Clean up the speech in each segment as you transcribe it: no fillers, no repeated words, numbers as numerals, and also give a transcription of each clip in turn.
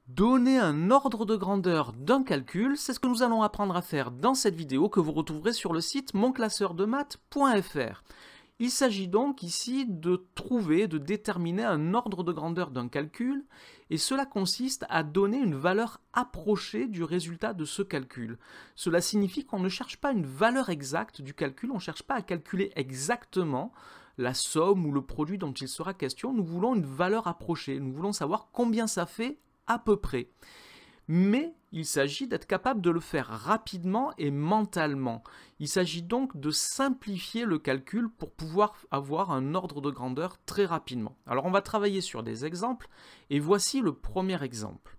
Donner un ordre de grandeur d'un calcul, c'est ce que nous allons apprendre à faire dans cette vidéo que vous retrouverez sur le site monclasseurdemaths.fr. Il s'agit donc ici de trouver, de déterminer un ordre de grandeur d'un calcul, et cela consiste à donner une valeur approchée du résultat de ce calcul. Cela signifie qu'on ne cherche pas une valeur exacte du calcul, on ne cherche pas à calculer exactement la somme ou le produit dont il sera question, nous voulons une valeur approchée, nous voulons savoir combien ça fait à peu près. Mais il s'agit d'être capable de le faire rapidement et mentalement. Il s'agit donc de simplifier le calcul pour pouvoir avoir un ordre de grandeur très rapidement. Alors on va travailler sur des exemples et voici le premier exemple.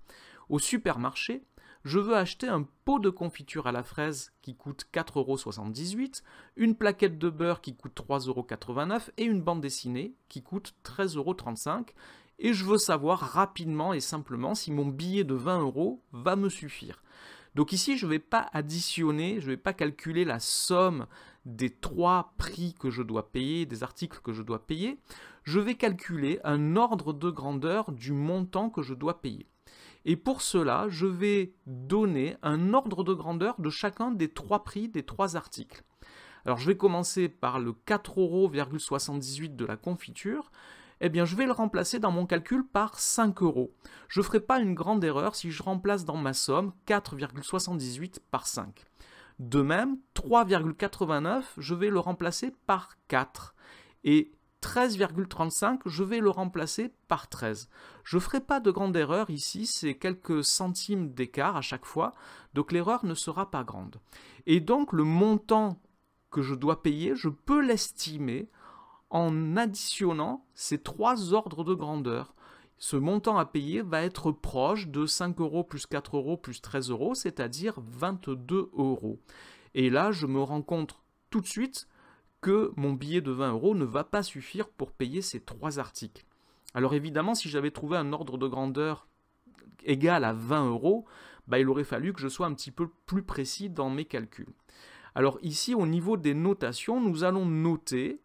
Au supermarché, je veux acheter un pot de confiture à la fraise qui coûte 4,78 €, une plaquette de beurre qui coûte 3,89 € et une bande dessinée qui coûte 13,35 €. Et je veux savoir rapidement et simplement si mon billet de 20 € va me suffire. Donc ici, je ne vais pas additionner, je ne vais pas calculer la somme des trois prix que je dois payer, des articles que je dois payer. Je vais calculer un ordre de grandeur du montant que je dois payer. Et pour cela, je vais donner un ordre de grandeur de chacun des trois prix des trois articles. Alors je vais commencer par le 4,78 € de la confiture. Eh bien, je vais le remplacer dans mon calcul par 5 €. Je ne ferai pas une grande erreur si je remplace dans ma somme 4,78 par 5. De même, 3,89, je vais le remplacer par 4. Et 13,35, je vais le remplacer par 13. Je ne ferai pas de grande erreur ici, c'est quelques centimes d'écart à chaque fois, donc l'erreur ne sera pas grande. Et donc, le montant que je dois payer, je peux l'estimer en additionnant ces trois ordres de grandeur. Ce montant à payer va être proche de 5 € plus 4 € plus 13 €, c'est-à-dire 22 €. Et là, je me rends compte tout de suite que mon billet de 20 € ne va pas suffire pour payer ces trois articles. Alors évidemment, si j'avais trouvé un ordre de grandeur égal à 20 €, il aurait fallu que je sois un petit peu plus précis dans mes calculs. Alors ici, au niveau des notations, nous allons noter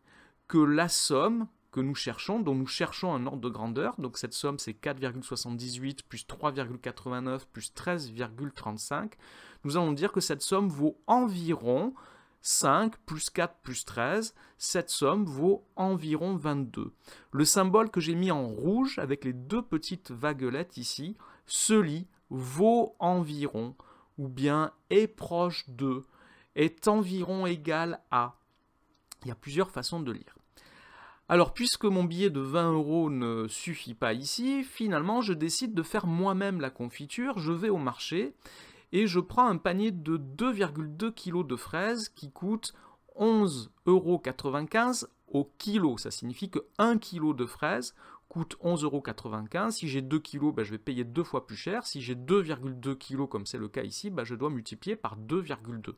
que la somme que nous cherchons, dont nous cherchons un ordre de grandeur, donc cette somme c'est 4,78 plus 3,89 plus 13,35, nous allons dire que cette somme vaut environ 5 plus 4 plus 13, cette somme vaut environ 22. Le symbole que j'ai mis en rouge avec les deux petites vaguelettes ici se lit vaut environ, ou bien est proche de, est environ égal à. Il y a plusieurs façons de lire. Alors, puisque mon billet de 20 € ne suffit pas ici, finalement, je décide de faire moi-même la confiture. Je vais au marché et je prends un panier de 2,2 kg de fraises qui coûte 11,95 € au kilo. Ça signifie que 1 kg de fraises coûte 11,95 €. Si j'ai 2 kg, je vais payer 2 fois plus cher. Si j'ai 2,2 kg, comme c'est le cas ici, je dois multiplier par 2,2.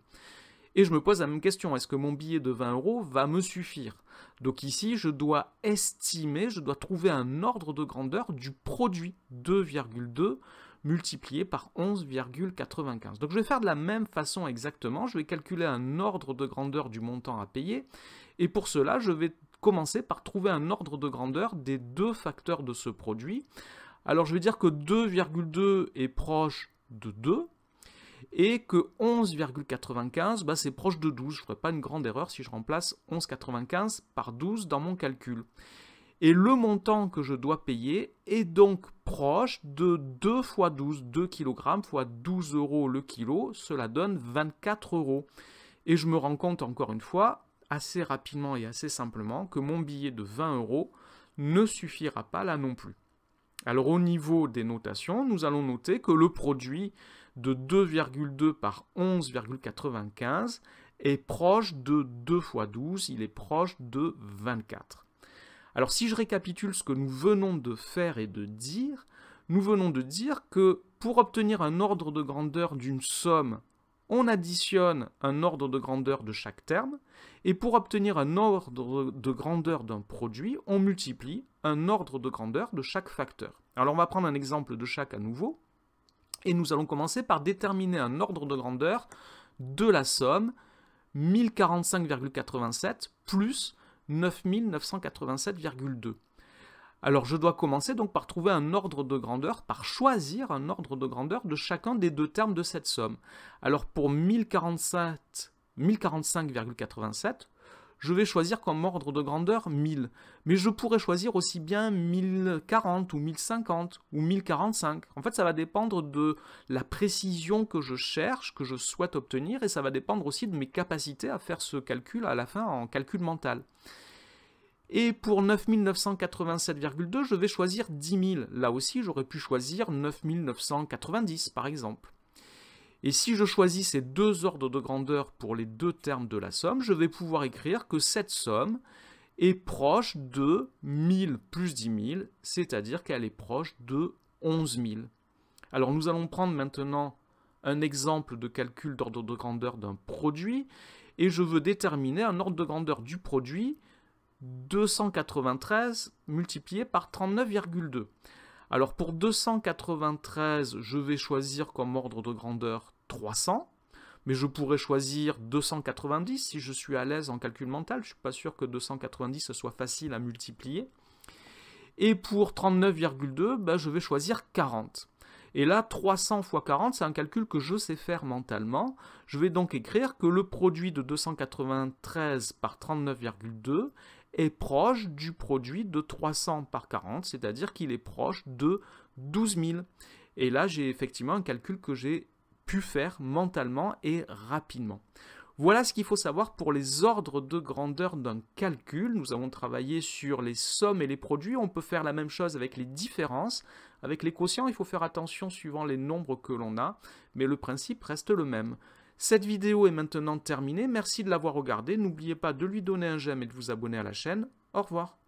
Et je me pose la même question, est-ce que mon billet de 20 € va me suffire? Donc ici, je dois estimer, je dois trouver un ordre de grandeur du produit 2,2 multiplié par 11,95. Donc je vais faire de la même façon exactement, je vais calculer un ordre de grandeur du montant à payer, et pour cela, je vais commencer par trouver un ordre de grandeur des deux facteurs de ce produit. Alors je vais dire que 2,2 est proche de 2, et que 11,95, c'est proche de 12. Je ne ferai pas une grande erreur si je remplace 11,95 par 12 dans mon calcul. Et le montant que je dois payer est donc proche de 2 fois 12, 2 kg fois 12 € le kilo, cela donne 24 €. Et je me rends compte encore une fois, assez rapidement et assez simplement, que mon billet de 20 € ne suffira pas là non plus. Alors au niveau des notations, nous allons noter que le produit de 2,2 par 11,95 est proche de 2 fois 12, il est proche de 24. Alors si je récapitule ce que nous venons de faire et de dire, nous venons de dire que pour obtenir un ordre de grandeur d'une somme, on additionne un ordre de grandeur de chaque terme, et pour obtenir un ordre de grandeur d'un produit, on multiplie un ordre de grandeur de chaque facteur. Alors on va prendre un exemple de chaque à nouveau, et nous allons commencer par déterminer un ordre de grandeur de la somme 1045,87 plus 9987,2. Alors je dois commencer donc par trouver un ordre de grandeur, par choisir un ordre de grandeur de chacun des deux termes de cette somme. Alors pour 1045,87, je vais choisir comme ordre de grandeur 1000. Mais je pourrais choisir aussi bien 1040 ou 1050 ou 1045. En fait, ça va dépendre de la précision que je cherche, que je souhaite obtenir, et ça va dépendre aussi de mes capacités à faire ce calcul à la fin en calcul mental. Et pour 9987,2, je vais choisir 10 000. Là aussi, j'aurais pu choisir 9990 par exemple. Et si je choisis ces deux ordres de grandeur pour les deux termes de la somme, je vais pouvoir écrire que cette somme est proche de 1000 plus 10 000, c'est-à-dire qu'elle est proche de 11 000. Alors nous allons prendre maintenant un exemple de calcul d'ordre de grandeur d'un produit, et je veux déterminer un ordre de grandeur du produit 293 multiplié par 39,2. Alors pour 293, je vais choisir comme ordre de grandeur 300, mais je pourrais choisir 290 si je suis à l'aise en calcul mental. Je ne suis pas sûr que 290 soit facile à multiplier. Et pour 39,2, je vais choisir 40. Et là, 300 fois 40, c'est un calcul que je sais faire mentalement. Je vais donc écrire que le produit de 293 par 39,2 est proche du produit de 300 par 40, c'est-à-dire qu'il est proche de 12 000. Et là, j'ai effectivement un calcul que j'ai pu faire mentalement et rapidement. Voilà ce qu'il faut savoir pour les ordres de grandeur d'un calcul. Nous avons travaillé sur les sommes et les produits. On peut faire la même chose avec les différences. Avec les quotients, il faut faire attention suivant les nombres que l'on a, mais le principe reste le même. Cette vidéo est maintenant terminée. Merci de l'avoir regardée. N'oubliez pas de lui donner un j'aime et de vous abonner à la chaîne. Au revoir.